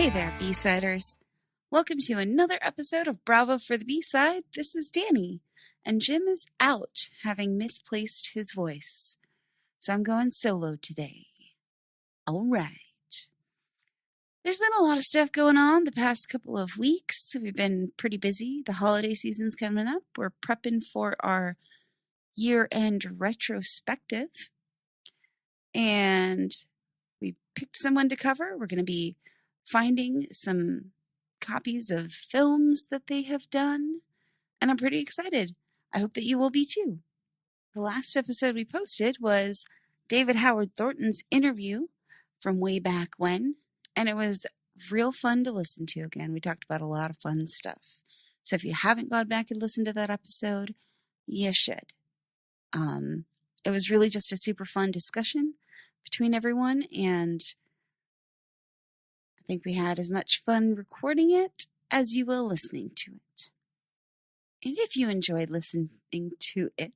Hey there, B-Siders. Welcome to another episode of Bravo for the B-Side. This is Dani, and Jim is out, having misplaced his voice. So I'm going solo today. All right. There's been a lot of stuff going on the past couple of weeks. We've been pretty busy. The holiday season's coming up. We're prepping for our year-end retrospective. And we picked someone to cover. We're going to be finding some copies of films that they have done, and I'm pretty excited. I hope that you will be too. The last episode we posted was David Howard Thornton's interview from way back when, and it was real fun to listen to again. We talked about a lot of fun stuff. So if you haven't gone back and listened to that episode, you should. It was really just a super fun discussion between everyone, and I think we had as much fun recording it as you will listening to it. And if you enjoyed listening to it,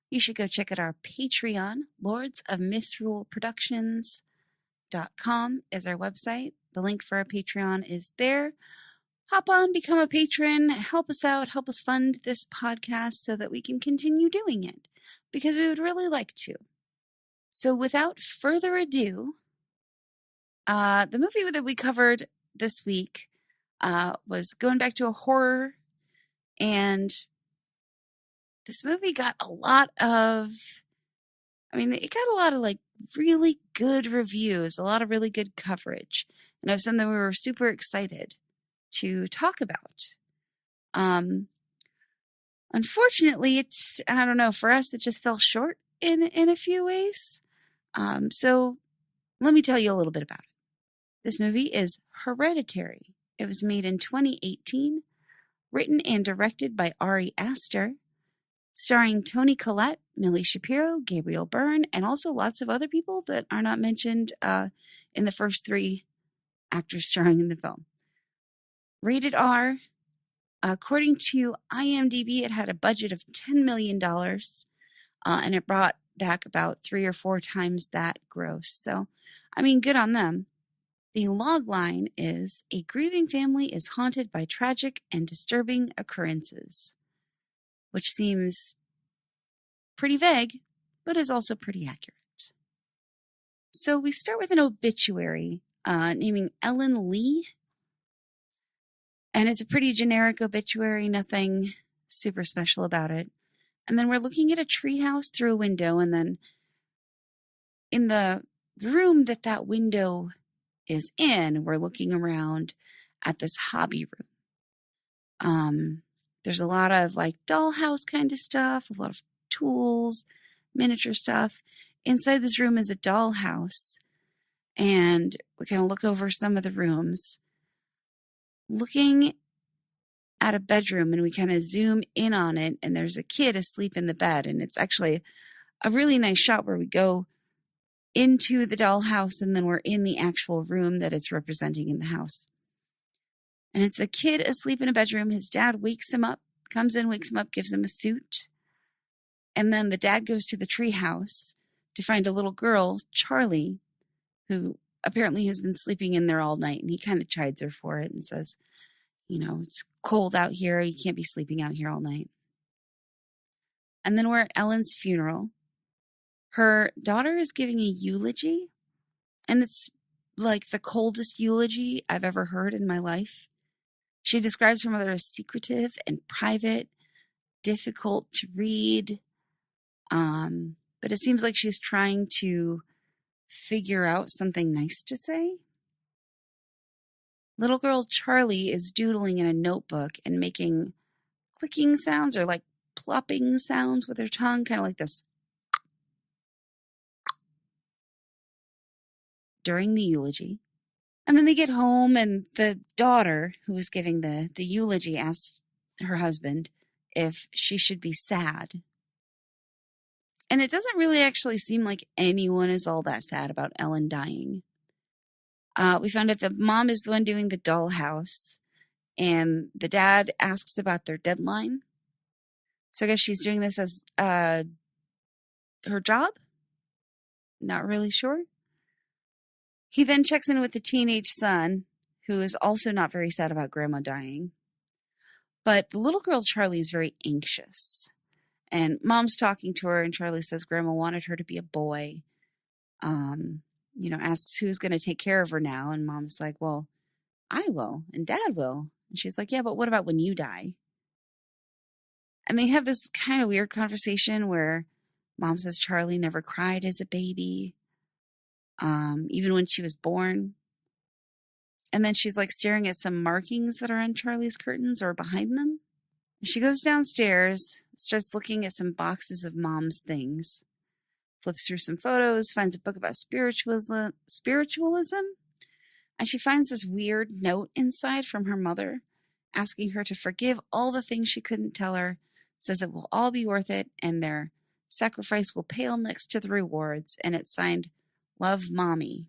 you should go check out our Patreon. LordsofMisruleProductions.com is our website. The link for our Patreon is there. Hop on, become a patron, help us out, help us fund this podcast so that we can continue doing it, because we would really like to. So without further ado, the movie that we covered this week was going back to a horror, and this movie got a lot of like really good reviews, a lot of really good coverage, and it was something we were super excited to talk about. Unfortunately, for us, it just fell short in a few ways. So let me tell you a little bit about it. This movie is Hereditary. It was made in 2018, written and directed by Ari Aster, starring Toni, Collette, Millie Shapiro, Gabriel, Byrne, and also lots of other people that are not mentioned in the first three actors starring in the film. Rated R. According to IMDb, it had a budget of $10 million, and it brought back about 3 or 4 times that gross. So, good on them. The log line is, a grieving family is haunted by tragic and disturbing occurrences, which seems pretty vague, but is also pretty accurate. So we start with an obituary naming Ellen Lee, and it's a pretty generic obituary, nothing super special about it. And then we're looking at a treehouse through a window, and then in the room that window is in, we're looking around at this hobby room. There's a lot of like dollhouse kind of stuff, a lot of tools, miniature stuff. Inside this room is a dollhouse, and we kind of look over some of the rooms, looking at a bedroom, and we kind of zoom in on it, and there's a kid asleep in the bed, and it's actually a really nice shot where we go into the dollhouse, and then we're in the actual room that it's representing in the house. And it's a kid asleep in a bedroom. His dad wakes him up, gives him a suit. And then the dad goes to the treehouse to find a little girl, Charlie, who apparently has been sleeping in there all night. And he kind of chides her for it and says, it's cold out here. You can't be sleeping out here all night. And then we're at Ellen's funeral. Her daughter is giving a eulogy, and it's like the coldest eulogy I've ever heard in my life. She describes her mother as secretive and private, difficult to read, but it seems like she's trying to figure out something nice to say. Little girl Charlie is doodling in a notebook and making clicking sounds or like plopping sounds with her tongue, kind of like this. During the eulogy. And then they get home, and the daughter who is giving the eulogy asks her husband if she should be sad. And it doesn't really actually seem like anyone is all that sad about Ellen dying. We found out the mom is the one doing the dollhouse, and the dad asks about their deadline. So I guess she's doing this as her job? Not really sure. He then checks in with the teenage son, who is also not very sad about Grandma dying. But the little girl, Charlie, is very anxious. And Mom's talking to her, and Charlie says Grandma wanted her to be a boy. Asks who's going to take care of her now. And Mom's like, well, I will, and Dad will. And she's like, yeah, but what about when you die? And they have this kind of weird conversation where Mom says Charlie never cried as a baby, even when she was born. And then she's like staring at some markings that are on Charlie's curtains or behind them. She goes downstairs, starts looking at some boxes of Mom's things, flips through some photos, finds a book about spiritualism, and she finds this weird note inside from her mother, asking her to forgive all the things she couldn't tell her, says it will all be worth it, and their sacrifice will pale next to the rewards, and it's signed, Love, Mommy.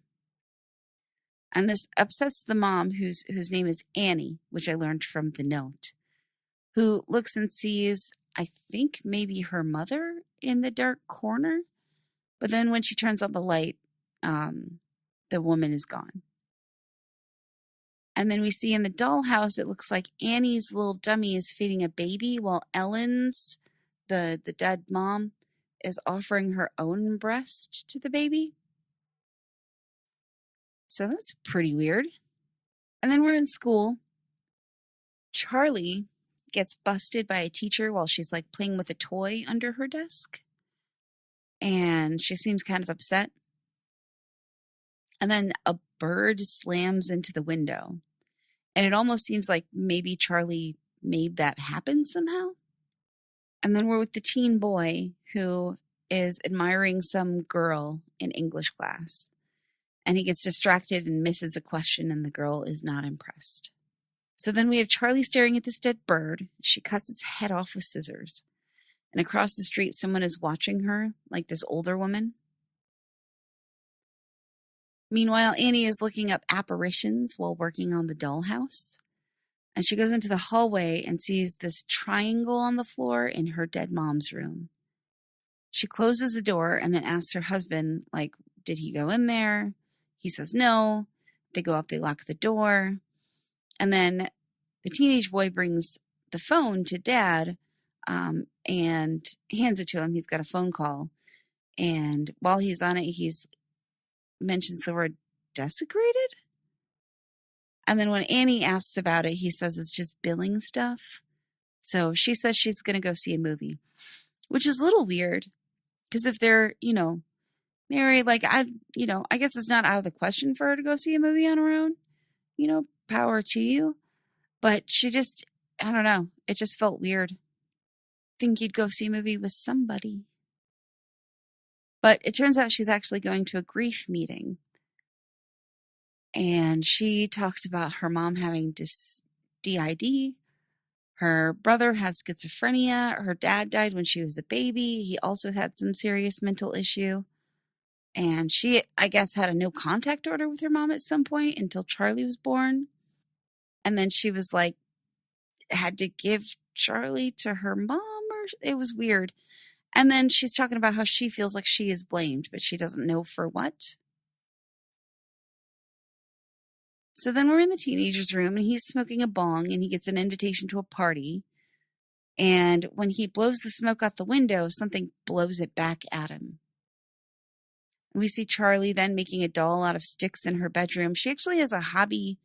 And this upsets the mom, whose name is Annie, which I learned from the note, who looks and sees, I think, maybe her mother in the dark corner. But then when she turns on the light, the woman is gone. And then we see in the dollhouse, it looks like Annie's little dummy is feeding a baby while Ellen's, the dead mom, is offering her own breast to the baby. So that's pretty weird. And then we're in school. Charlie gets busted by a teacher while she's like playing with a toy under her desk. And she seems kind of upset. And then a bird slams into the window. And it almost seems like maybe Charlie made that happen somehow. And then we're with the teen boy who is admiring some girl in English class. And he gets distracted and misses a question, and the girl is not impressed. So then we have Charlie staring at this dead bird. She cuts its head off with scissors. And across the street, someone is watching her, like this older woman. Meanwhile, Annie is looking up apparitions while working on the dollhouse. And she goes into the hallway and sees this triangle on the floor in her dead mom's room. She closes the door and then asks her husband, like, did he go in there? He says no. They go up, they lock the door. And then the teenage boy brings the phone to Dad and hands it to him. He's got a phone call. And while he's on it, he's mentions the word desecrated. And then when Annie asks about it, he says it's just billing stuff. So she says she's going to go see a movie, which is a little weird because if they're, married, I guess it's not out of the question for her to go see a movie on her own, power to you. But she just, I don't know. It just felt weird. Think you'd go see a movie with somebody. But it turns out she's actually going to a grief meeting. And she talks about her mom having DID. Her brother had schizophrenia. Her dad died when she was a baby. He also had some serious mental issue. And she, I guess, had a no contact order with her mom at some point until Charlie was born. And then she was like, had to give Charlie to her mom, or it was weird. And then she's talking about how she feels like she is blamed, but she doesn't know for what. So then we're in the teenager's room and he's smoking a bong and he gets an invitation to a party. And when he blows the smoke out the window, something blows it back at him. And we see Charlie then making a doll out of sticks in her bedroom. She actually has a hobby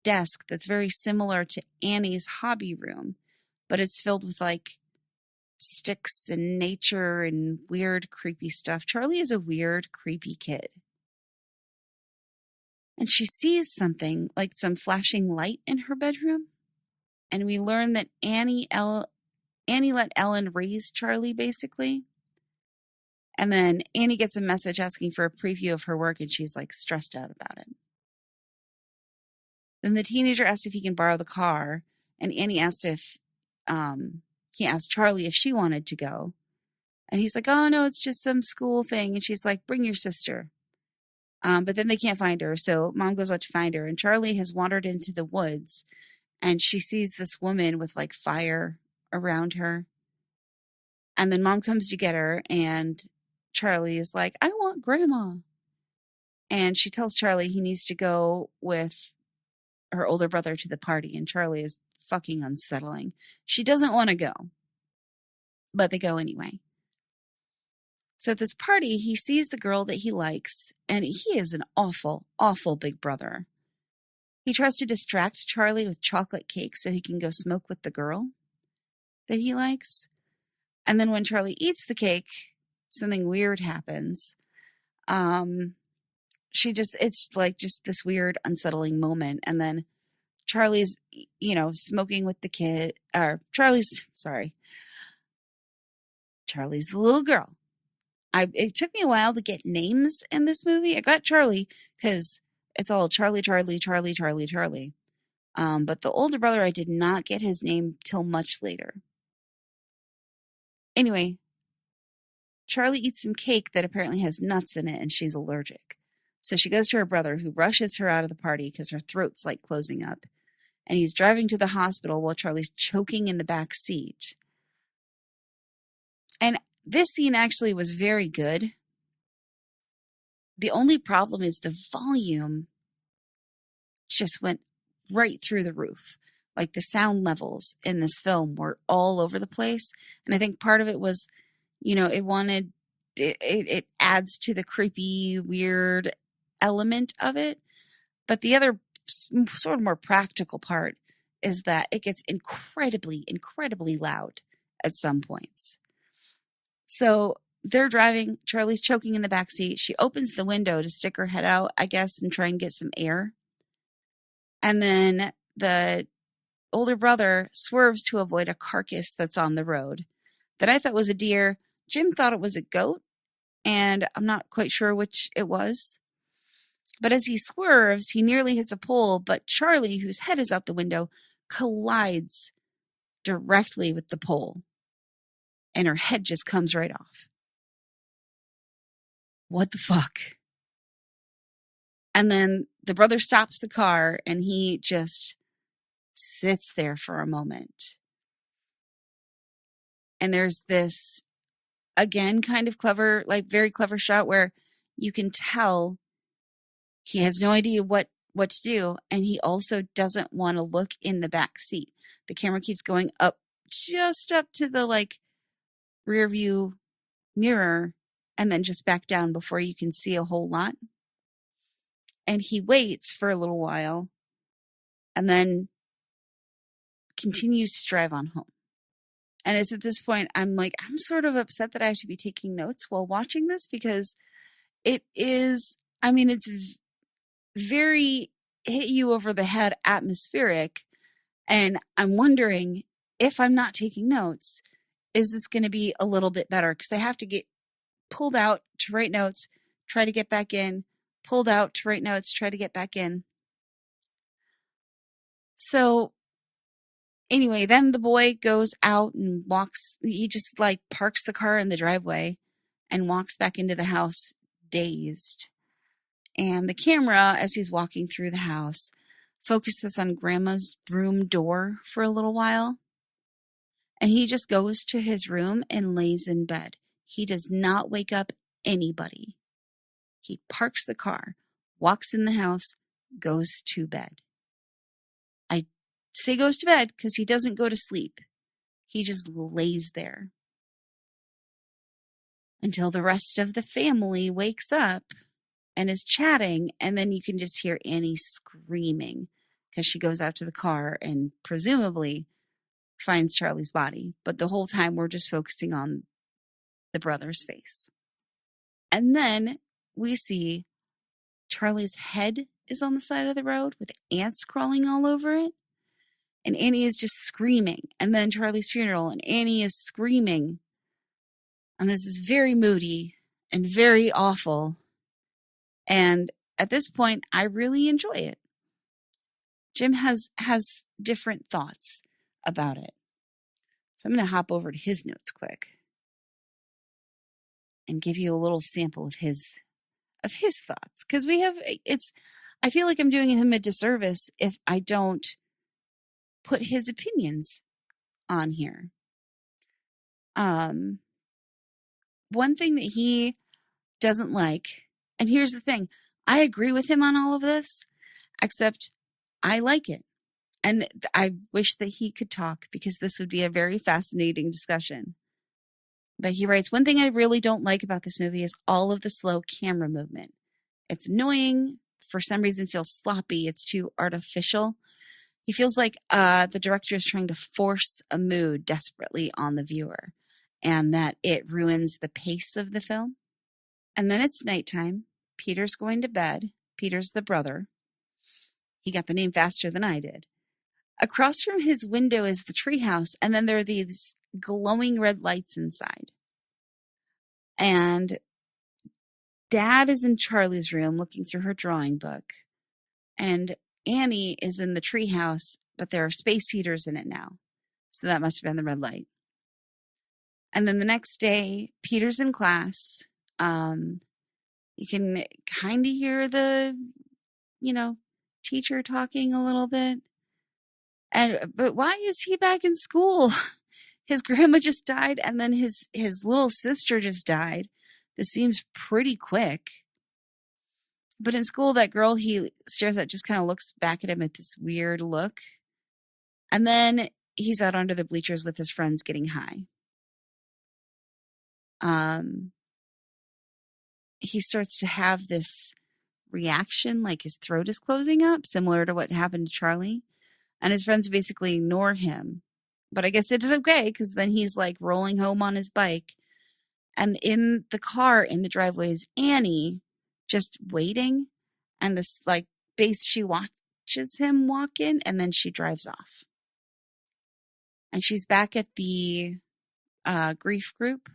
desk that's very similar to Annie's hobby room, but it's filled with sticks and nature and weird, creepy stuff. Charlie is a weird, creepy kid. And she sees something, like some flashing light in her bedroom. And we learn that Annie let Ellen raise Charlie, basically. And then Annie gets a message asking for a preview of her work, and she's stressed out about it. Then the teenager asks if he can borrow the car, and Annie asks if he asked Charlie if she wanted to go. And he's like, oh, no, it's just some school thing. And she's like, bring your sister. But then they can't find her. So Mom goes out to find her. And Charlie has wandered into the woods. And she sees this woman with fire around her. And then Mom comes to get her. And Charlie is like, I want Grandma. And she tells Charlie he needs to go with her older brother to the party, and Charlie is fucking unsettling. She doesn't want to go, but they go anyway. So at this party, he sees the girl that he likes, and he is an awful, awful big brother. He tries to distract Charlie with chocolate cake so he can go smoke with the girl that he likes. And then when Charlie eats the cake, something weird happens. It's like just this weird, unsettling moment. And then Charlie's, smoking with the kid, or Charlie's the little girl. It took me a while to get names in this movie. I got Charlie because it's all Charlie, Charlie, Charlie, Charlie, Charlie. But the older brother, I did not get his name till much later. Anyway, Charlie eats some cake that apparently has nuts in it, and she's allergic. So she goes to her brother, who rushes her out of the party because her throat's like closing up. And he's driving to the hospital while Charlie's choking in the back seat. And this scene actually was very good. The only problem is the volume just went right through the roof. Like the sound levels in this film were all over the place. And I think part of it was, it adds to the creepy, weird element of it. But the other sort of more practical part is that it gets incredibly, incredibly loud at some points. So they're driving. Charlie's choking in the backseat. She opens the window to stick her head out, I guess, and try and get some air. And then the older brother swerves to avoid a carcass that's on the road that I thought was a deer. Jim thought it was a goat, and I'm not quite sure which it was. But as he swerves, he nearly hits a pole, but Charlie, whose head is out the window, collides directly with the pole, and her head just comes right off. What the fuck? And then the brother stops the car, and he just sits there for a moment. And there's this, again, kind of clever, like very clever shot where you can tell he has no idea what to do. And he also doesn't want to look in the back seat. The camera keeps going up, just up to the rear view mirror, and then just back down before you can see a whole lot. And he waits for a little while and then continues to drive on home. And it's at this point, I'm sort of upset that I have to be taking notes while watching this, because it is, it's very hit you over the head atmospheric. And I'm wondering, if I'm not taking notes, is this going to be a little bit better? Because I have to get pulled out to write notes, try to get back in, pulled out to write notes, try to get back in. So anyway, then the boy goes out and walks. He just parks the car in the driveway and walks back into the house dazed. And the camera, as he's walking through the house, focuses on Grandma's room door for a little while. And he just goes to his room and lays in bed. He does not wake up anybody. He parks the car, walks in the house, goes to bed. I say goes to bed because he doesn't go to sleep. He just lays there until the rest of the family wakes up and is chatting, and then you can just hear Annie screaming because she goes out to the car and presumably finds Charlie's body. But the whole time we're just focusing on the brother's face. And then we see Charlie's head is on the side of the road with ants crawling all over it. And Annie is just screaming. And then Charlie's funeral, and Annie is screaming. And this is very moody and very awful. And at this point, I really enjoy it. Jim has different thoughts about it. So I'm going to hop over to his notes quick and give you a little sample of his thoughts. Because I feel like I'm doing him a disservice if I don't put his opinions on here. One thing that he doesn't like, and here's the thing, I agree with him on all of this, except I like it. And I wish that he could talk because this would be a very fascinating discussion. But he writes, one thing I really don't like about this movie is all of the slow camera movement. It's annoying. For some reason, feels sloppy. It's too artificial. He feels like the director is trying to force a mood desperately on the viewer and that it ruins the pace of the film. And then it's nighttime. Peter's going to bed. Peter's the brother. He got the name faster than I did. Across from his window is the treehouse, and then there are these glowing red lights inside. And Dad is in Charlie's room looking through her drawing book. And Annie is in the treehouse, but there are space heaters in it now. So that must have been the red light. And then the next day, Peter's in class. You can kind of hear the, teacher talking a little bit. But why is he back in school? His grandma just died, and then his little sister just died. This seems pretty quick. But in school, that girl he stares at just kind of looks back at him with this weird look. And then he's out under the bleachers with his friends getting high. He starts to have this reaction, like his throat is closing up, similar to what happened to Charlie. And his friends basically ignore him. But I guess it is okay, because then he's like rolling home on his bike. And in the car in the driveway is Annie just waiting. And this she watches him walk in, and then she drives off. And she's back at the grief group.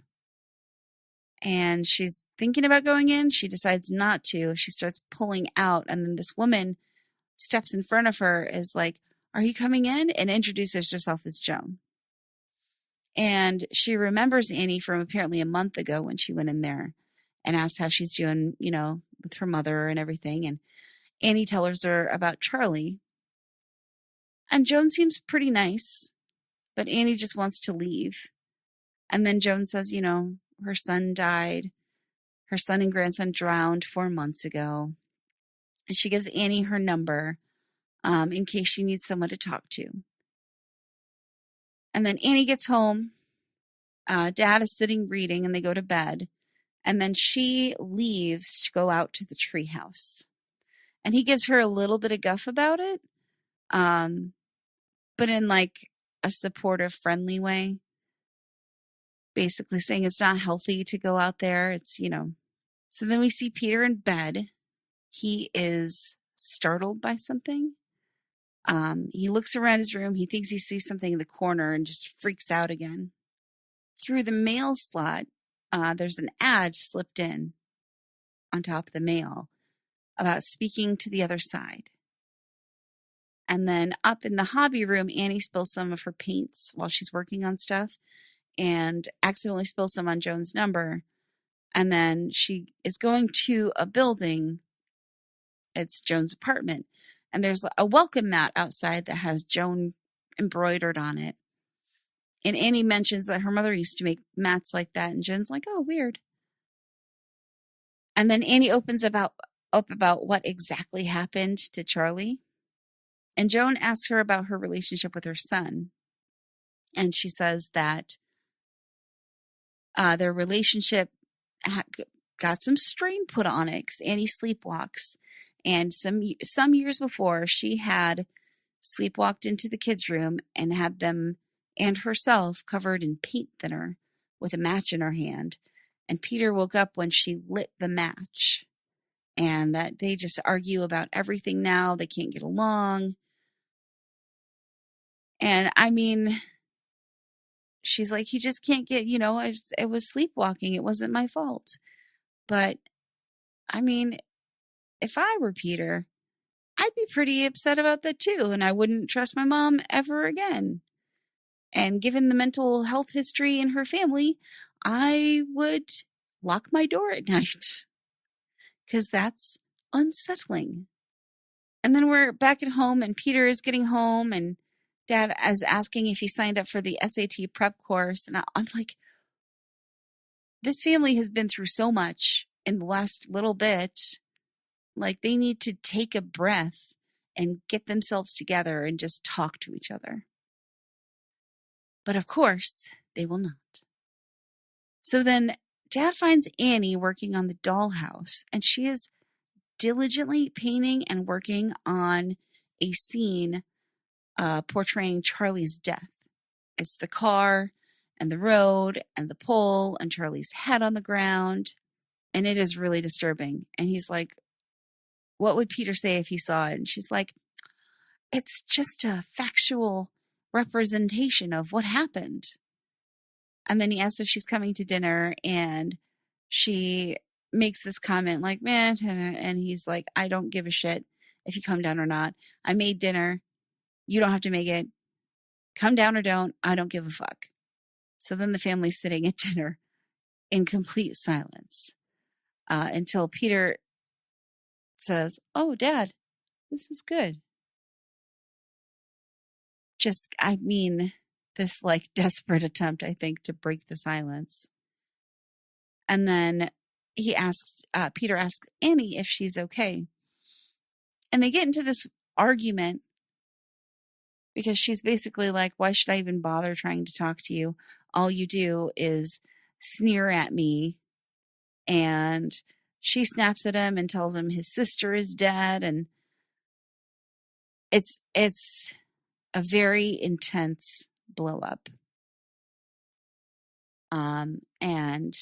And she's thinking about going in. She decides not to. She starts pulling out. And then this woman steps in front of her, is like, "Are you coming in?" and introduces herself as Joan. And she remembers Annie from apparently a month ago when she went in there and asked how she's doing, with her mother and everything. And Annie tells her about Charlie. And Joan seems pretty nice, but Annie just wants to leave. And then Joan says, her son died. Her son and grandson drowned 4 months ago. And she gives Annie her number in case she needs someone to talk to. And then Annie gets home. Dad is sitting reading, and they go to bed. And then she leaves to go out to the treehouse. And he gives her a little bit of guff about it, but in a supportive, friendly way. Basically saying it's not healthy to go out there. It's, So then we see Peter in bed. He is startled by something. He looks around his room. He thinks he sees something in the corner and just freaks out again. Through the mail slot, there's an ad slipped in on top of the mail about speaking to the other side. And then up in the hobby room, Annie spills some of her paints while she's working on stuff and accidentally spills some on Joan's number. And then she is going to a building. It's Joan's apartment. And there's a welcome mat outside that has Joan embroidered on it. And Annie mentions that her mother used to make mats like that. And Joan's like, "Oh, weird." And then Annie opens up about what exactly happened to Charlie. And Joan asks her about her relationship with her son. And she says that their relationship got some strain put on it because Annie sleepwalks. And some years before, she had sleepwalked into the kids' room and had them and herself covered in paint thinner with a match in her hand. And Peter woke up when she lit the match. And that they just argue about everything now. They can't get along. And I mean, she's like, he just can't get, it was sleepwalking. It wasn't my fault. But I mean, if I were Peter, I'd be pretty upset about that too. And I wouldn't trust my mom ever again. And given the mental health history in her family, I would lock my door at night because that's unsettling. And then we're back at home and Peter is getting home and Dad is asking if he signed up for the SAT prep course. And I'm like, this family has been through so much in the last little bit. Like, they need to take a breath and get themselves together and just talk to each other. But of course, they will not. So then Dad finds Annie working on the dollhouse, and she is diligently painting and working on a scene portraying Charlie's death. It's the car and the road and the pole and Charlie's head on the ground. And it is really disturbing. And he's like, what would Peter say if he saw it? And she's like, it's just a factual representation of what happened. And then he asks if she's coming to dinner, and she makes this comment like, man, and he's like, I don't give a shit if you come down or not. I made dinner. You don't have to make it. Come down or don't. I don't give a fuck. So then the family's sitting at dinner in complete silence until Peter says, oh, Dad, this is good. This like desperate attempt, I think, to break the silence. And then Peter asks Annie if she's okay. And they get into this argument because she's basically like, why should I even bother trying to talk to you? All you do is sneer at me. And she snaps at him and tells him his sister is dead. And it's a very intense blow up. And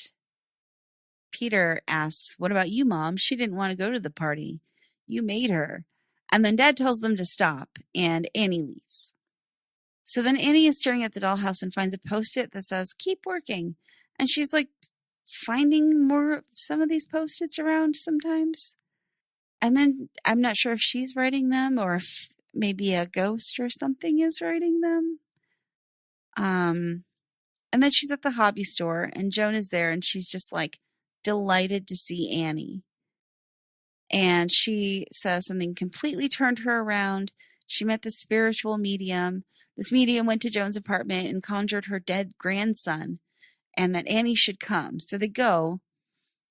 Peter asks, what about you, Mom? She didn't want to go to the party. You made her. And then Dad tells them to stop, and Annie leaves. So then Annie is staring at the dollhouse and finds a Post-it that says, keep working. And she's like finding more of some of these Post-its around sometimes. And then I'm not sure if she's writing them or if maybe a ghost or something is writing them. And then she's at the hobby store, and Joan is there, and she's just like delighted to see Annie. And she says something completely turned her around. She met the spiritual medium. This medium went to Joan's apartment and conjured her dead grandson, and that Annie should come. So they go,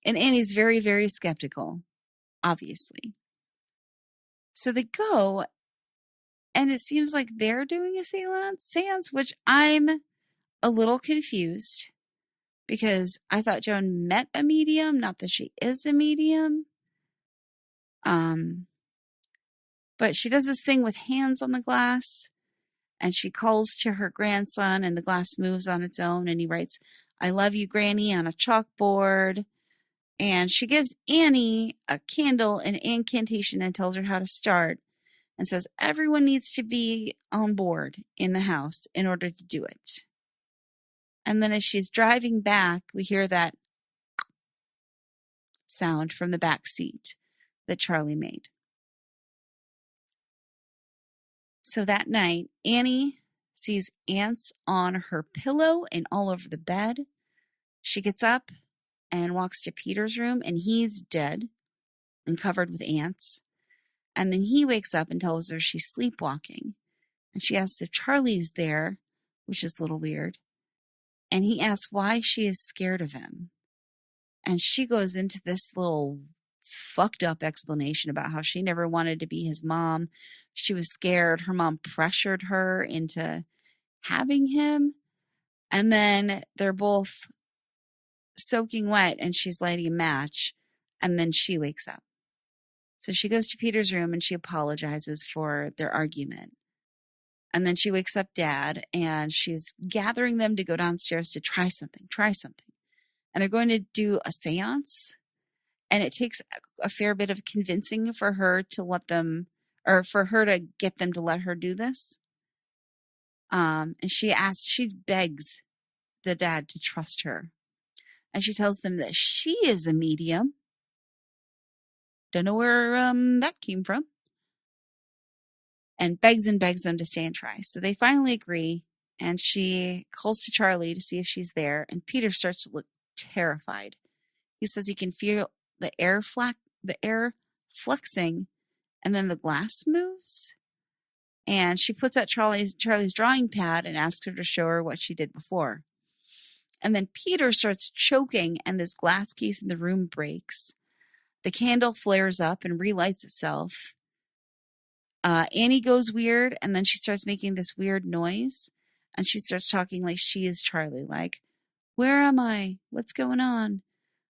and Annie's very, very skeptical, obviously. So they go, and it seems like they're doing a seance, which I'm a little confused because I thought Joan met a medium, not that she is a medium. But she does this thing with hands on the glass, and she calls to her grandson, and the glass moves on its own, and he writes, I love you, Granny, on a chalkboard. And she gives Annie a candle, an incantation, and tells her how to start, and says everyone needs to be on board in the house in order to do it. And then as she's driving back, we hear that sound from the back seat that Charlie made. So that night, Annie sees ants on her pillow and all over the bed. She gets up and walks to Peter's room, and he's dead and covered with ants. And then he wakes up and tells her she's sleepwalking. And she asks if Charlie's there, which is a little weird. And he asks why she is scared of him. And she goes into this little fucked up explanation about how she never wanted to be his mom. She was scared. Her mom pressured her into having him. And then they're both soaking wet, and she's lighting a match. And then she wakes up. So she goes to Peter's room and she apologizes for their argument. And then she wakes up Dad, and she's gathering them to go downstairs to try something. And they're going to do a seance. And it takes a fair bit of convincing for her to let them, or for her to get them to let her do this. And she begs the Dad to trust her. And she tells them that she is a medium. Don't know where that came from. And begs them to stay and try. So they finally agree, and she calls to Charlie to see if she's there. And Peter starts to look terrified. He says he can feel the air flexing, and then the glass moves. And she puts out Charlie's drawing pad and asks her to show her what she did before. And then Peter starts choking, and this glass case in the room breaks. The candle flares up and relights itself. Annie goes weird, and then she starts making this weird noise, and she starts talking like she is Charlie, like, where am I? What's going on?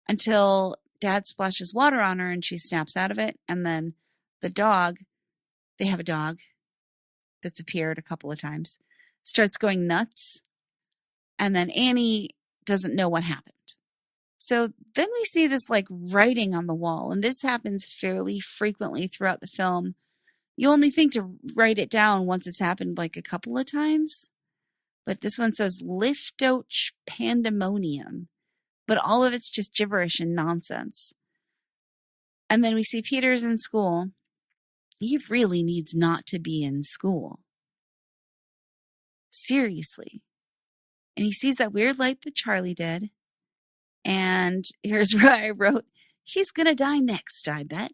Until Dad splashes water on her and she snaps out of it. And then the dog, they have a dog that's appeared a couple of times, starts going nuts. And then Annie doesn't know what happened. So then we see this like writing on the wall. And this happens fairly frequently throughout the film. You only think to write it down once it's happened like a couple of times. But this one says Liftoch Pandemonium. But all of it's just gibberish and nonsense. And then we see Peter's in school. He really needs not to be in school. Seriously. And he sees that weird light that Charlie did. And here's where I wrote, he's going to die next, I bet.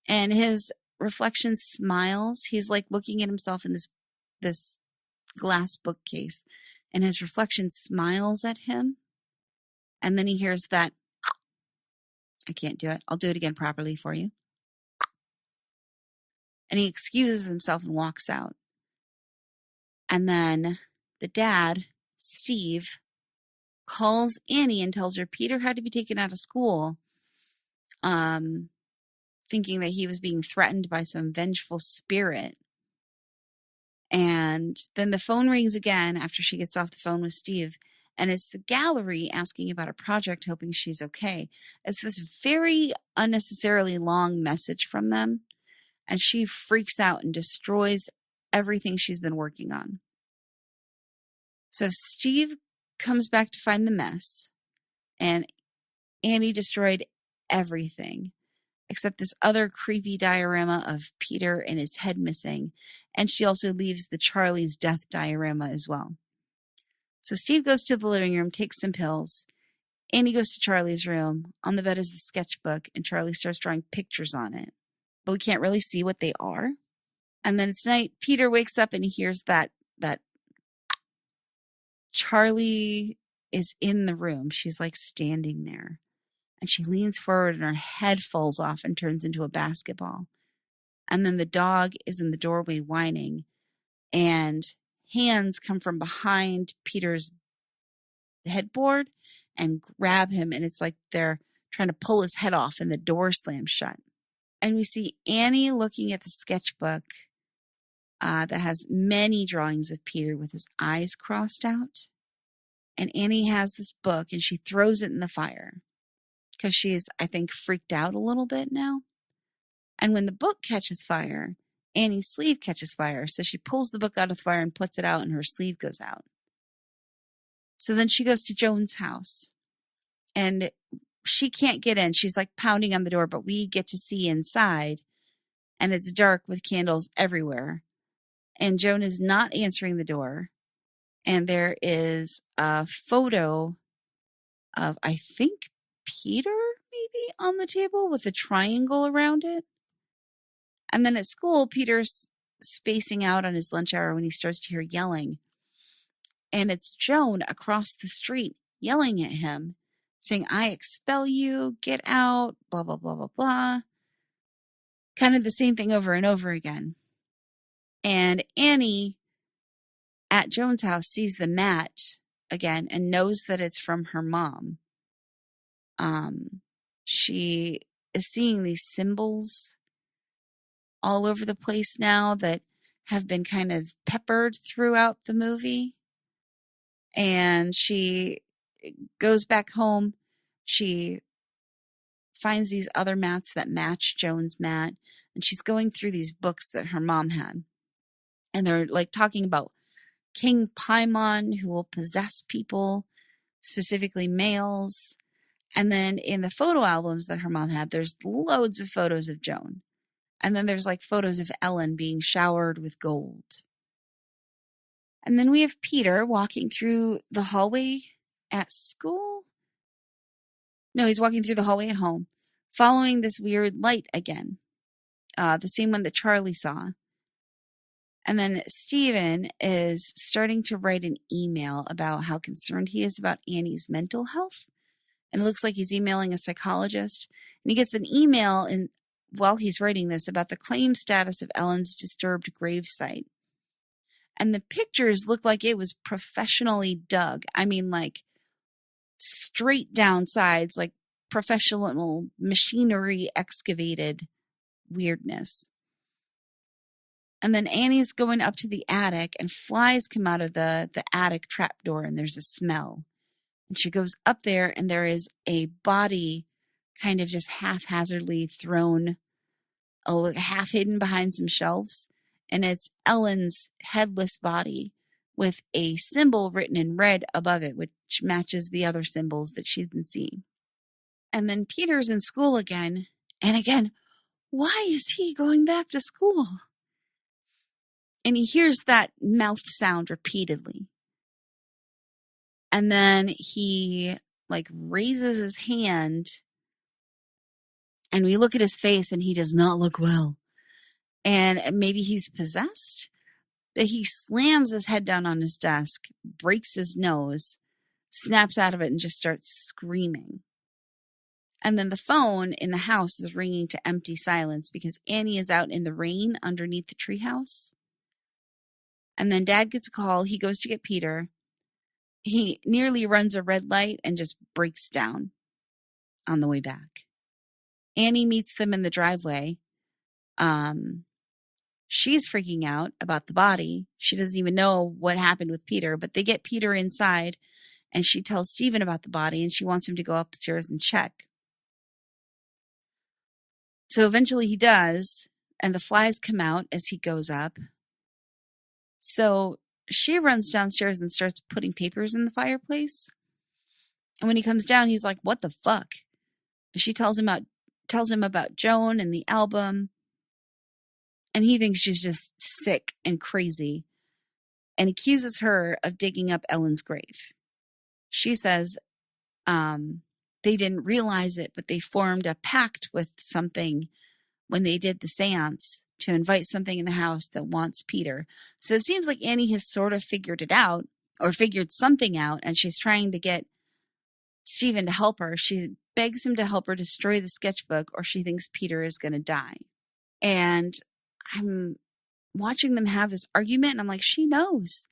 And his reflection smiles. He's like looking at himself in this glass bookcase. And his reflection smiles at him. And then he hears that, I can't do it. I'll do it again properly for you. And he excuses himself and walks out. And then the dad, Steve, calls Annie and tells her Peter had to be taken out of school, thinking that he was being threatened by some vengeful spirit. And then the phone rings again after she gets off the phone with Steve. And it's the gallery asking about a project, hoping she's okay. It's this very unnecessarily long message from them. And she freaks out and destroys everything she's been working on. So Steve comes back to find the mess. And Annie destroyed everything except this other creepy diorama of Peter and his head missing. And she also leaves the Charlie's death diorama as well. So Steve goes to the living room, takes some pills. Annie goes to Charlie's room. On the bed is the sketchbook, and Charlie starts drawing pictures on it. But we can't really see what they are. And then it's night. Peter wakes up and he hears that Charlie is in the room. She's like standing there. And she leans forward and her head falls off and turns into a basketball. And then the dog is in the doorway whining. And hands come from behind Peter's headboard and grab him. And it's like they're trying to pull his head off and the door slams shut. And we see Annie looking at the sketchbook that has many drawings of Peter with his eyes crossed out. And Annie has this book and she throws it in the fire because she's, I think, freaked out a little bit now. And when the book catches fire, Annie's sleeve catches fire. So she pulls the book out of the fire and puts it out and her sleeve goes out. So then she goes to Joan's house and she can't get in. She's like pounding on the door, but we get to see inside and it's dark with candles everywhere. And Joan is not answering the door. And there is a photo of, I think, Peter maybe on the table with a triangle around it. And then at school, Peter's spacing out on his lunch hour when he starts to hear yelling. And it's Joan across the street yelling at him, saying, I expel you, get out, blah, blah, blah, blah, blah. Kind of the same thing over and over again. And Annie at Joan's house sees the mat again and knows that it's from her mom. She is seeing these symbols all over the place now that have been kind of peppered throughout the movie. And she goes back home. She finds these other mats that match Joan's mat. And she's going through these books that her mom had. And they're like talking about King Paimon, who will possess people, specifically males. And then in the photo albums that her mom had, there's loads of photos of Joan. And then there's like photos of Ellen being showered with gold. And then we have Peter walking through the hallway at school. No, he's walking through the hallway at home, following this weird light again. The same one that Charlie saw. And then Stephen is starting to write an email about how concerned he is about Annie's mental health. And it looks like he's emailing a psychologist. And he gets an email while he's writing this, about the claim status of Ellen's disturbed gravesite. And the pictures look like it was professionally dug. I mean, like straight down sides, like professional machinery excavated weirdness. And then Annie's going up to the attic, and flies come out of the attic trapdoor, and there's a smell. And she goes up there, and there is a body kind of just haphazardly thrown, half hidden behind some shelves. And it's Ellen's headless body with a symbol written in red above it, which matches the other symbols that she's been seeing. And then Peter's in school again. And again, why is he going back to school? And he hears that mouth sound repeatedly. And then he raises his hand, and we look at his face, and he does not look well. And maybe he's possessed. But he slams his head down on his desk, breaks his nose, snaps out of it, and just starts screaming. And then the phone in the house is ringing to empty silence because Annie is out in the rain underneath the treehouse. And then Dad gets a call. He goes to get Peter. He nearly runs a red light and just breaks down on the way back. Annie meets them in the driveway. She's freaking out about the body. She doesn't even know what happened with Peter, but they get Peter inside, and she tells Stephen about the body, and she wants him to go upstairs and check. So eventually he does, and the flies come out as he goes up. So she runs downstairs and starts putting papers in the fireplace. And when he comes down, he's like, "What the fuck?" She tells him about Joan and the album. And he thinks she's just sick and crazy, and accuses her of digging up Ellen's grave. She says they didn't realize it, but they formed a pact with something when they did the seance to invite something in the house that wants Peter. So it seems like Annie has sort of figured it out, or figured something out, and she's trying to get Stephen to help her. She begs him to help her destroy the sketchbook, or she thinks Peter is going to die. And I'm watching them have this argument, and I'm like, she knows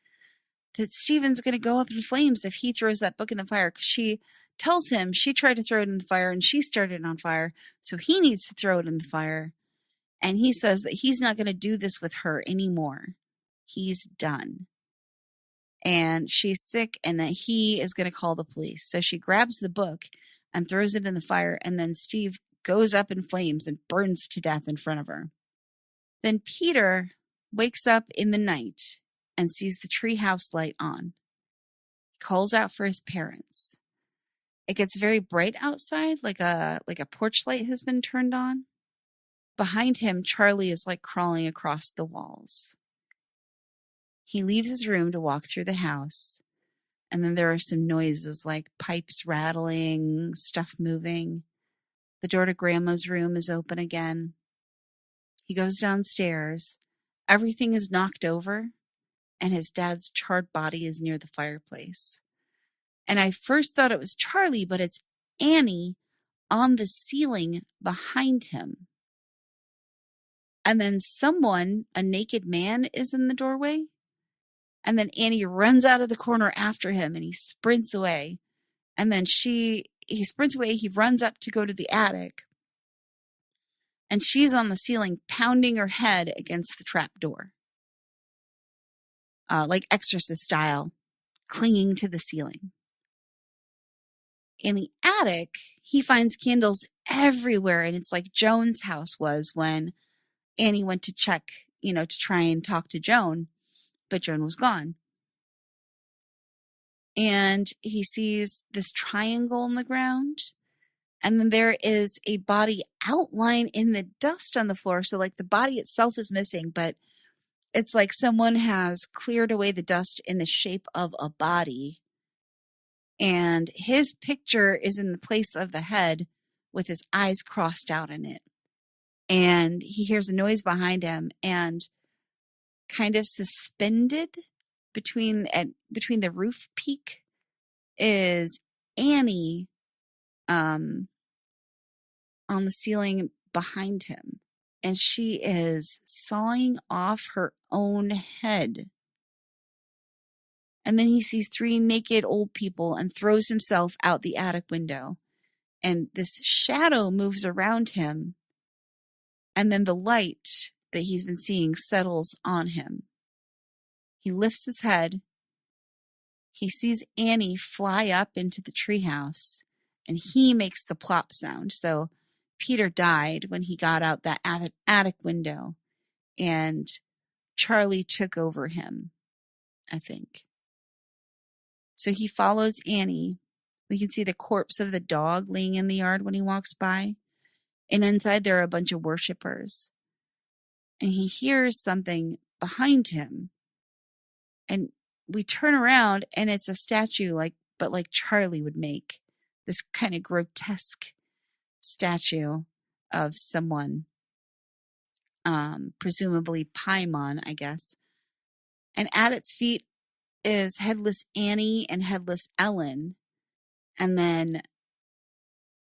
that Stephen's going to go up in flames if he throws that book in the fire, because she tells him she tried to throw it in the fire and she started it on fire, so he needs to throw it in the fire. And he says that he's not going to do this with her anymore. He's done. And she's sick, and that he is going to call the police. So she grabs the book and throws it in the fire, and then Steve goes up in flames and burns to death in front of her. Then Peter wakes up in the night and sees the treehouse light on. He calls out for his parents. It gets very bright outside, like a porch light has been turned on. Behind him, Charlie is crawling across the walls. He leaves his room to walk through the house, and then there are some noises like pipes rattling, stuff moving. The door to Grandma's room is open again. He goes downstairs. Everything is knocked over, and his dad's charred body is near the fireplace. And I first thought it was Charlie, but it's Annie on the ceiling behind him. And then someone, a naked man, is in the doorway. And then Annie runs out of the corner after him, and he sprints away. And then he sprints away. He runs up to go to the attic. And she's on the ceiling, pounding her head against the trap door. Like Exorcist style, clinging to the ceiling. In the attic, he finds candles everywhere. And it's like Joan's house was when Annie went to check, to try and talk to Joan. But Joan was gone. And he sees this triangle in the ground. And then there is a body outlined in the dust on the floor. So the body itself is missing, but it's like someone has cleared away the dust in the shape of a body. And his picture is in the place of the head with his eyes crossed out in it. And he hears a noise behind him, and kind of suspended between the roof peak is Annie on the ceiling behind him, and she is sawing off her own head. And then he sees 3 naked old people and throws himself out the attic window. And this shadow moves around him. And then the light that he's been seeing settles on him. He lifts his head. He sees Annie fly up into the treehouse, and he makes the plop sound. So Peter died when he got out that attic window, and Charlie took over him, I think. So he follows Annie. We can see the corpse of the dog laying in the yard when he walks by. And inside there are a bunch of worshipers. And he hears something behind him. And we turn around and it's a statue but like Charlie would make. This kind of grotesque statue of someone, presumably Paimon, I guess. And at its feet is headless Annie and headless Ellen. And then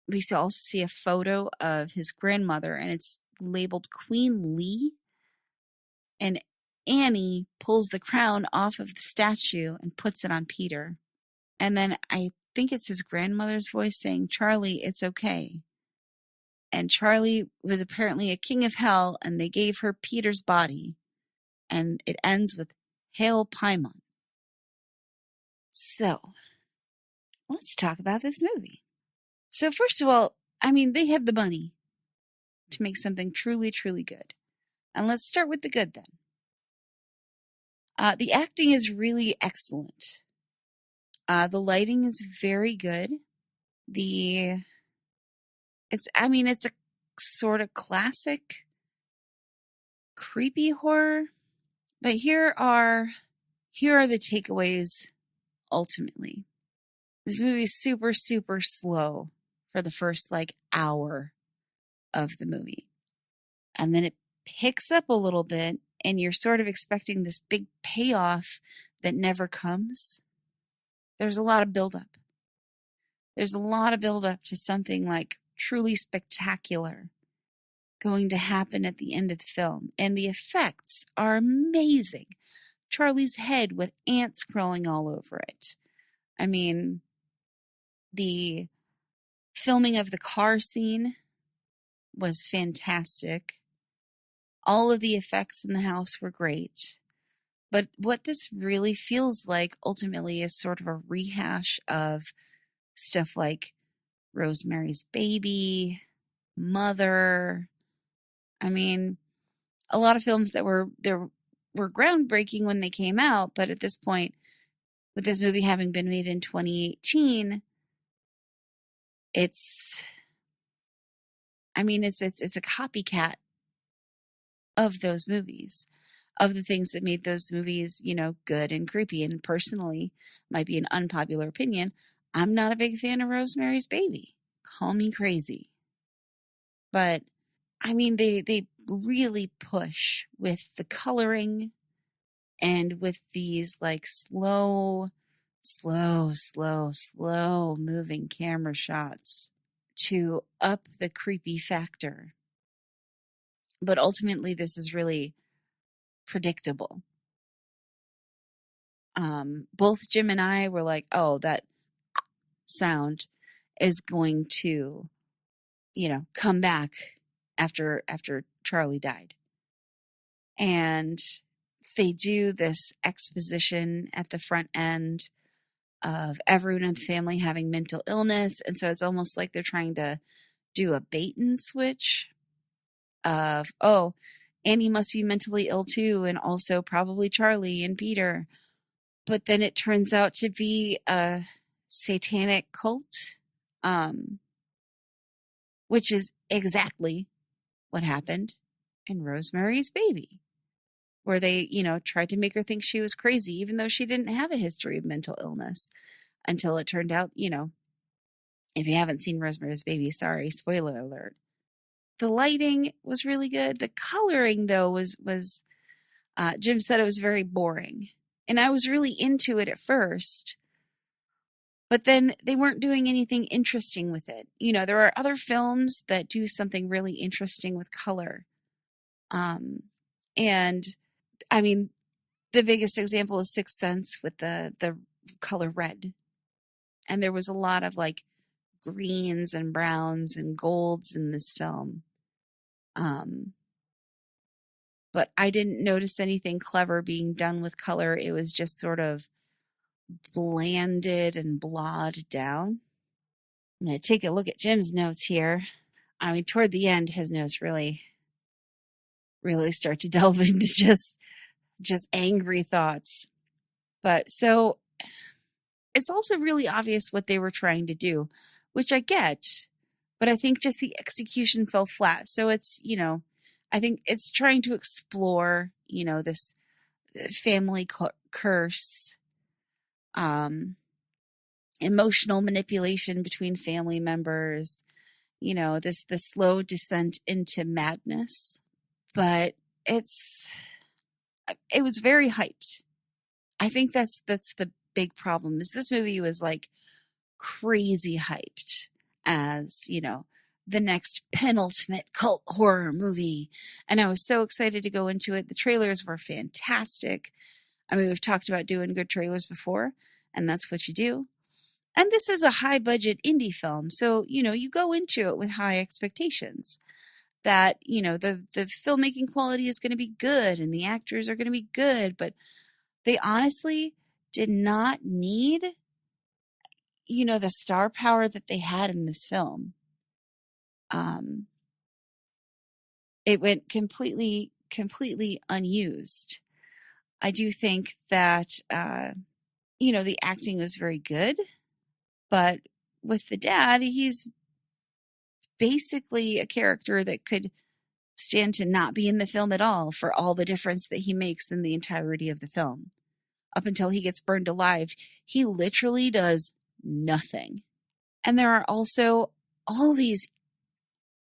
we also see a photo of his grandmother, and it's labeled Queen Lee. And Annie pulls the crown off of the statue and puts it on Peter. And then I think it's his grandmother's voice saying, "Charlie, it's okay." And Charlie was apparently a king of hell, and they gave her Peter's body. And it ends with "Hail Paimon." So, let's talk about this movie. So first of all, they had the money to make something truly, truly good. And let's start with the good then. The acting is really excellent. The lighting is very good. It's a sort of classic creepy horror, but here are the takeaways ultimately. This movie is super, super slow for the first hour of the movie. And then it picks up a little bit, and you're sort of expecting this big payoff that never comes. There's a lot of buildup. There's a lot of buildup to something truly spectacular going to happen at the end of the film. And the effects are amazing. Charlie's head with ants crawling all over it. The filming of the car scene was fantastic. All of the effects in the house were great. But what this really feels like ultimately is sort of a rehash of stuff like Rosemary's Baby, Mother. A lot of films that were groundbreaking when they came out, but at this point, with this movie having been made in 2018, it's a copycat of those movies, of the things that made those movies, good and creepy. And personally, might be an unpopular opinion, I'm not a big fan of Rosemary's Baby. Call me crazy. But, they really push with the coloring and with these slow moving camera shots to up the creepy factor. But ultimately, this is really predictable. Both Jim and I were like, oh, that sound is going to, come back after Charlie died. And they do this exposition at the front end of everyone in the family having mental illness. And so it's almost like they're trying to do a bait and switch of, oh, Annie must be mentally ill too, and also probably Charlie and Peter. But then it turns out to be a satanic cult, which is exactly what happened in Rosemary's Baby, where they, tried to make her think she was crazy, even though she didn't have a history of mental illness, until it turned out, if you haven't seen Rosemary's Baby, sorry, spoiler alert. The lighting was really good. The coloring, though, was Jim said it was very boring. And I was really into it at first. but then they weren't doing anything interesting with it. There are other films that do something really interesting with color. And I mean, the biggest example is Sixth Sense with the color red. And there was a lot of like greens and browns and golds in this film. But I didn't notice anything clever being done with color. It was just sort of blanded and blotted down. I'm going to take a look at Jim's notes here. I mean, toward the end, his notes really start to delve into just angry thoughts. But so it's also really obvious what they were trying to do, which I get, but I think just the execution fell flat. So it's, I think it's trying to explore, this family curse, emotional manipulation between family members, this the slow descent into madness. But it was very hyped. I think that's the big problem is this movie was like crazy hyped as, the next penultimate cult horror movie. And I was so excited to go into it. The trailers were fantastic. I mean, we've talked about doing good trailers before, and that's what you do. And this is a high budget indie film. So, you go into it with high expectations that, the filmmaking quality is going to be good and the actors are going to be good, but they honestly did not need, the star power that they had in this film. It went completely unused. I do think that, the acting was very good, but with the dad, he's basically a character that could stand to not be in the film at all for all the difference that he makes in the entirety of the film. Up until he gets burned alive, he literally does nothing. And there are also all these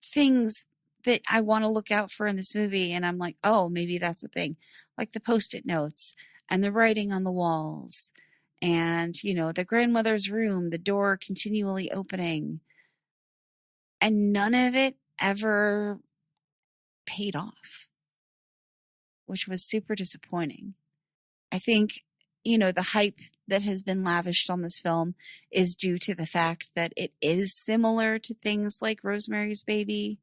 things that I want to look out for in this movie. And I'm like, oh, maybe that's the thing. Like the Post-it notes and the writing on the walls and, the grandmother's room, the door continually opening. And none of it ever paid off, which was super disappointing. I think, the hype that has been lavished on this film is due to the fact that it is similar to things like Rosemary's Baby,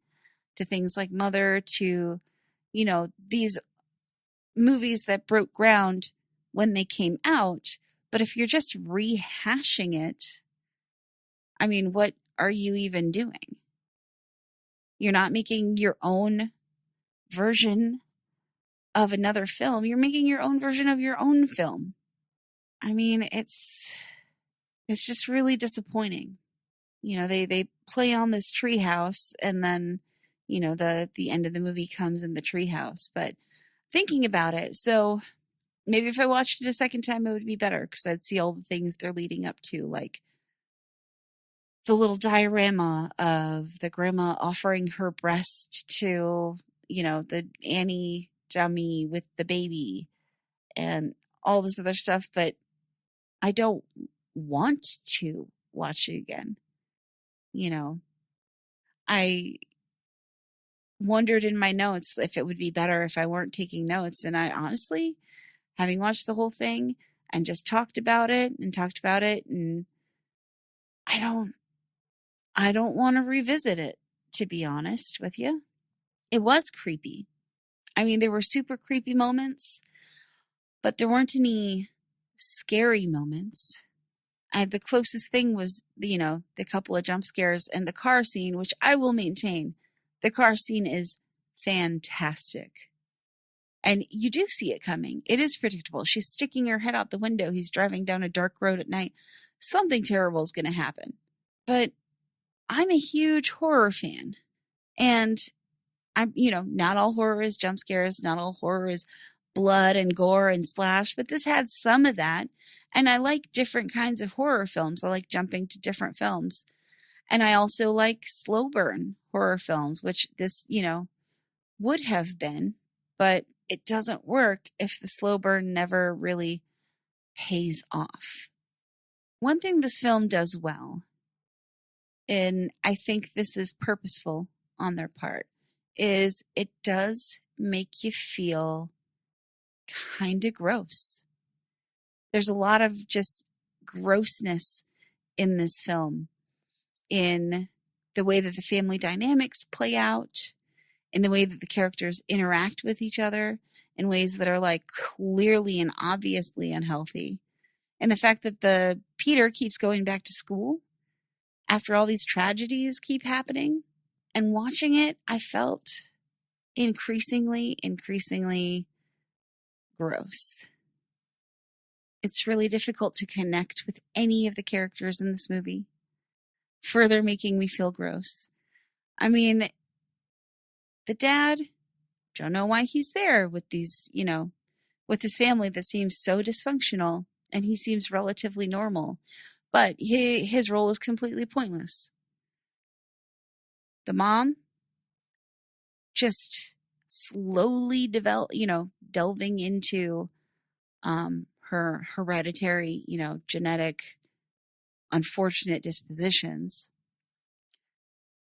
to things like Mother, to, these movies that broke ground when they came out. But if you're just rehashing it, I mean, what are you even doing? You're not making your own version of another film. You're making your own version of your own film. I mean, it's just really disappointing. They play on this treehouse and then, the end of the movie comes in the treehouse. But thinking about it, so maybe if I watched it a second time, it would be better because I'd see all the things they're leading up to, like the little diorama of the grandma offering her breast to, the Annie dummy with the baby and all this other stuff. But I don't want to watch it again. I wondered in my notes if it would be better if I weren't taking notes. And I honestly, having watched the whole thing and just talked about it, and I don't want to revisit it, to be honest with you. It was creepy. I mean, there were super creepy moments, but there weren't any scary moments. The closest thing was, the couple of jump scares and the car scene, which I will maintain. The car scene is fantastic. And you do see it coming. It is predictable. She's sticking her head out the window. He's driving down a dark road at night. Something terrible is going to happen. But I'm a huge horror fan. And I'm, not all horror is jump scares. Not all horror is blood and gore and slash. But this had some of that. And I like different kinds of horror films. I like jumping to different films. And I also like slow burn horror films, which this, would have been. But it doesn't work if the slow burn never really pays off. one thing this film does well, and I think this is purposeful on their part, is it does make you feel kind of gross. There's a lot of just grossness in this film, in the way that the family dynamics play out, in the way that the characters interact with each other in ways that are like clearly and obviously unhealthy. And the fact that the Peter keeps going back to school after all these tragedies keep happening. And watching it, I felt increasingly gross. It's really difficult to connect with any of the characters in this movie, further making me feel gross. I mean, the dad, don't know why he's there with these, with this family that seems so dysfunctional, and he seems relatively normal, but his role is completely pointless. The mom, just slowly delving into her hereditary, genetic, unfortunate dispositions.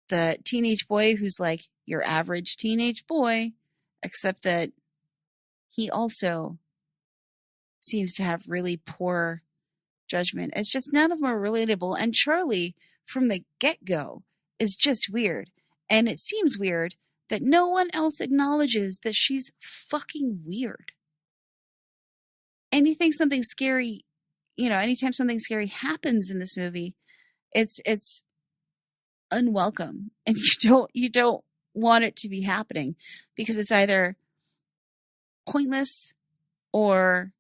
The teenage boy who's like your average teenage boy, except that he also seems to have really poor judgment. It's just none of them are relatable. And Charlie, from the get-go, is just weird. And it seems weird that no one else acknowledges that she's fucking weird. Anytime something scary happens in this movie, it's unwelcome, and you don't want it to be happening, because it's either pointless or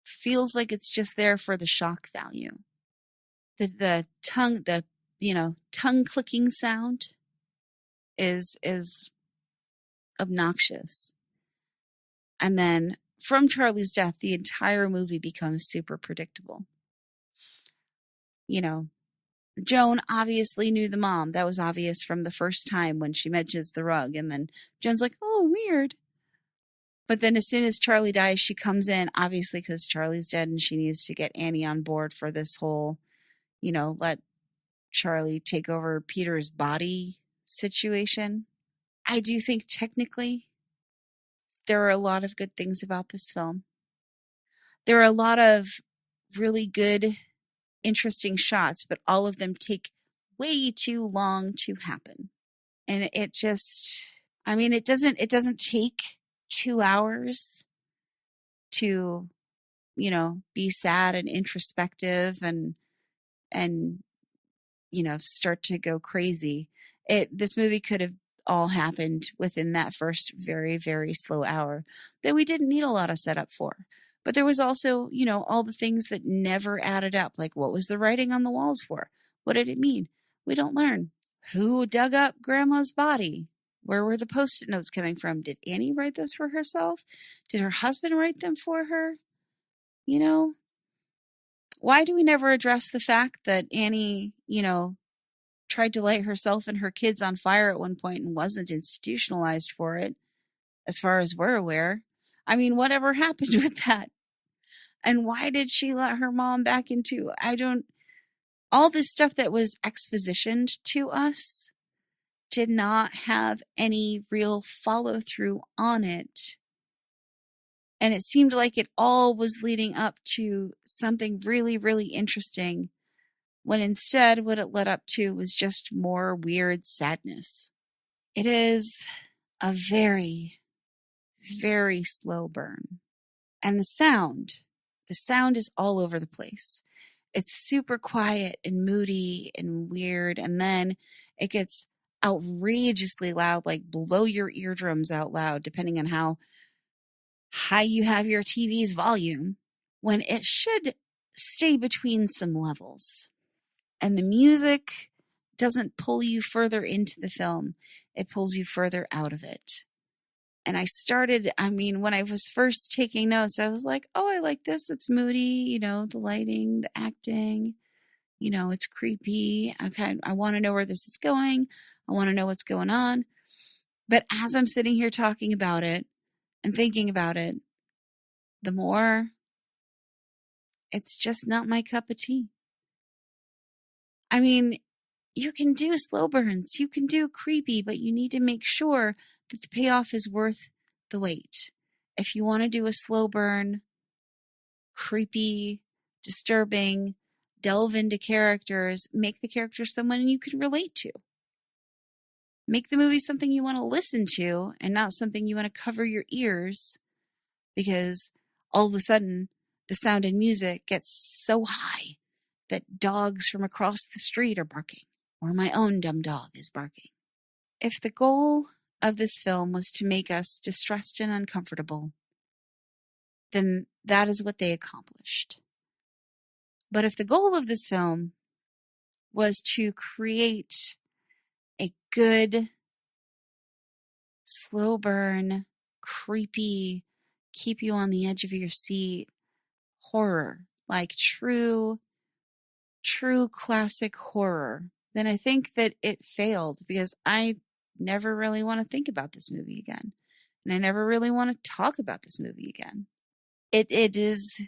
feels like it's just there for the shock value. The tongue clicking sound is obnoxious. And then from Charlie's death, the entire movie becomes super predictable. Joan obviously knew the mom. That was obvious from the first time when she mentions the rug. And then Joan's like, oh, weird. But then as soon as Charlie dies, she comes in, obviously because Charlie's dead and she needs to get Annie on board for this whole, let Charlie take over Peter's body situation. I do think technically there are a lot of good things about this film. There are a lot of really good, interesting shots, but all of them take way too long to happen. And it doesn't take 2 hours to, be sad and introspective and start to go crazy. This movie could have all happened within that first very, very slow hour that we didn't need a lot of setup for. But there was also, all the things that never added up. Like, what was the writing on the walls for? What did it mean? We don't learn. Who dug up Grandma's body? Where were the Post-it notes coming from? Did Annie write those for herself? Did her husband write them for her? Why do we never address the fact that Annie, tried to light herself and her kids on fire at one point and wasn't institutionalized for it, as far as we're aware? I mean, whatever happened with that? And why did she let her mom back into, all this stuff that was expositioned to us did not have any real follow through on it. And it seemed like it all was leading up to something really, really interesting, when instead what it led up to was just more weird sadness. It is a very, very slow burn. And the sound is all over the place. It's super quiet and moody and weird. And then it gets outrageously loud, like blow your eardrums out loud, depending on how high you have your TV's volume, when it should stay between some levels. And the music doesn't pull you further into the film. It pulls you further out of it. And when I was first taking notes, I was like, oh, I like this. It's moody, the lighting, the acting, it's creepy. I want to know where this is going. I want to know what's going on. But as I'm sitting here talking about it and thinking about it, the more, it's just not my cup of tea. I mean, you can do slow burns, you can do creepy, but you need to make sure that the payoff is worth the wait. If you want to do a slow burn, creepy, disturbing, delve into characters, make the character someone you can relate to. Make the movie something you want to listen to and not something you want to cover your ears because all of a sudden the sound and music gets so high that dogs from across the street are barking, or my own dumb dog is barking. If the goal of this film was to make us distressed and uncomfortable, then that is what they accomplished. But if the goal of this film was to create a good, slow burn, creepy, keep you on the edge of your seat horror, like true classic horror, then I think that it failed because I never really want to think about this movie again. And I never really want to talk about this movie again. It is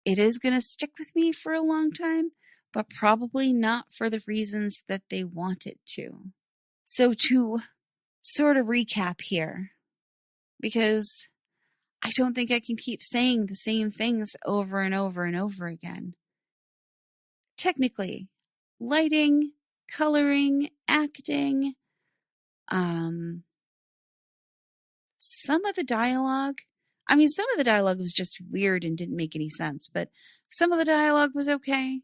going to stick with me for a long time, but probably not for the reasons that they want it to. So to sort of recap here, because I don't think I can keep saying the same things over and over and over again. Technically, lighting, coloring, acting, some of the dialogue, some of the dialogue was just weird and didn't make any sense, but some of the dialogue was okay.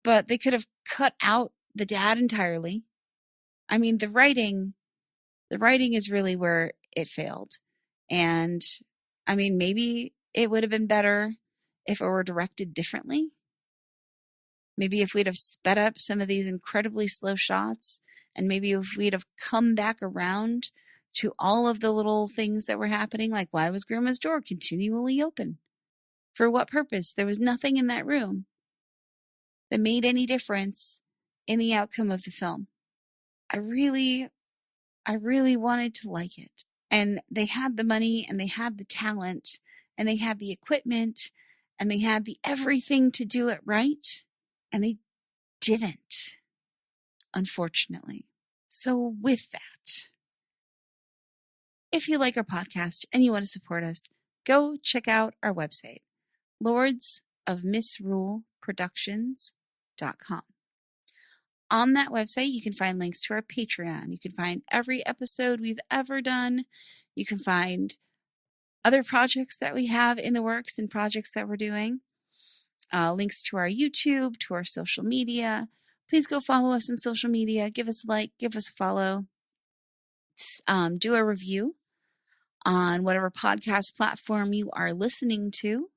But they could have cut out the dad entirely. The writing is really where it failed. And maybe it would have been better if it were directed differently. Maybe if we'd have sped up some of these incredibly slow shots, and maybe if we'd have come back around to all of the little things that were happening, like why was Grandma's door continually open? For what purpose? There was nothing in that room that made any difference in the outcome of the film. I really wanted to like it. And they had the money, and they had the talent, and they had the equipment, and they had the everything to do it right. And they didn't, unfortunately. So with that, if you like our podcast and you want to support us, go check out our website, lordsofmisruleproductions.com. On that website, you can find links to our Patreon. You can find every episode we've ever done. You can find other projects that we have in the works and projects that we're doing. Links to our YouTube, to our social media. Please go follow us on social media. Give us a like, give us a follow. Do a review on whatever podcast platform you are listening to.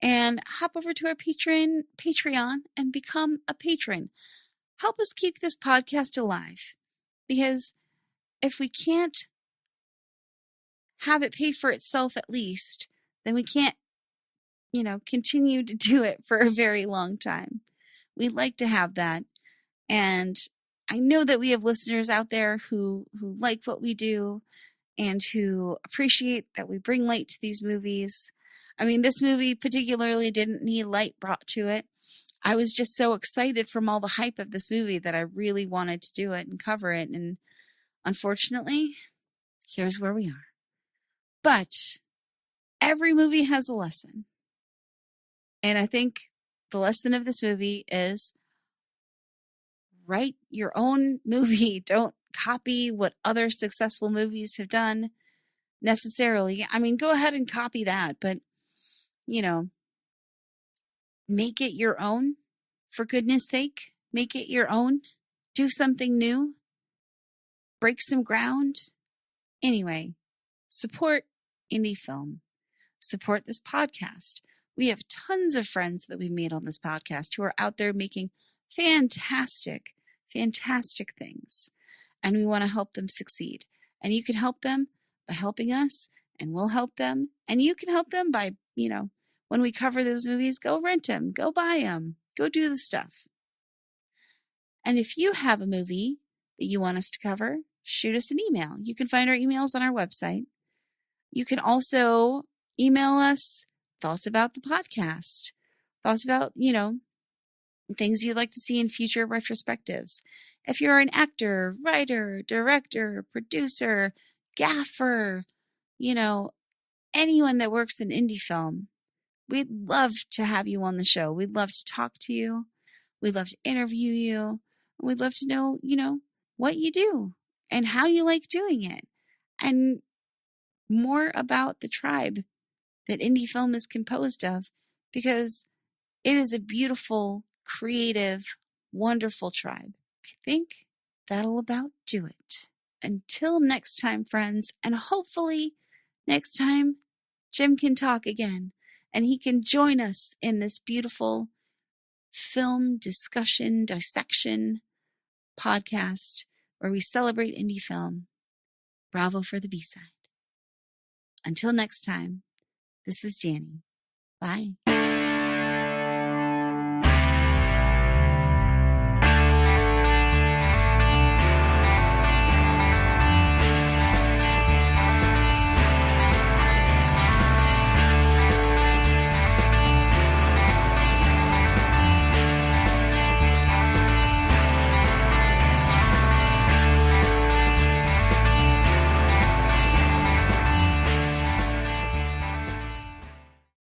And hop over to our Patreon and become a patron. Help us keep this podcast alive. Because if we can't have it pay for itself at least, then we can't continue to do it for a very long time. We'd like to have that. And I know that we have listeners out there who like what we do and who appreciate that we bring light to these movies. This movie particularly didn't need light brought to it. I was just so excited from all the hype of this movie that I really wanted to do it and cover it. And unfortunately, here's where we are. But every movie has a lesson. And I think the lesson of this movie is write your own movie. Don't copy what other successful movies have done necessarily. Go ahead and copy that, but, make it your own. For goodness sake, make it your own. Do something new. Break some ground. Anyway, support indie film. Support this podcast. We have tons of friends that we've made on this podcast who are out there making fantastic things. And we want to help them succeed. And you can help them by helping us, and we'll help them. And you can help them by, when we cover those movies, go rent them, go buy them, go do the stuff. And if you have a movie that you want us to cover, shoot us an email. You can find our emails on our website. You can also email us thoughts about the podcast, thoughts about, things you'd like to see in future retrospectives. If you're an actor, writer, director, producer, gaffer, anyone that works in indie film, we'd love to have you on the show. We'd love to talk to you. We'd love to interview you. We'd love to know, what you do and how you like doing it, and more about the tribe that indie film is composed of, because it is a beautiful, creative, wonderful tribe. I think that'll about do it. Until next time, friends, and hopefully next time Jim can talk again and he can join us in this beautiful film discussion, dissection podcast where we celebrate indie film. Bravo for the B-side. Until next time, this is Dani. Bye.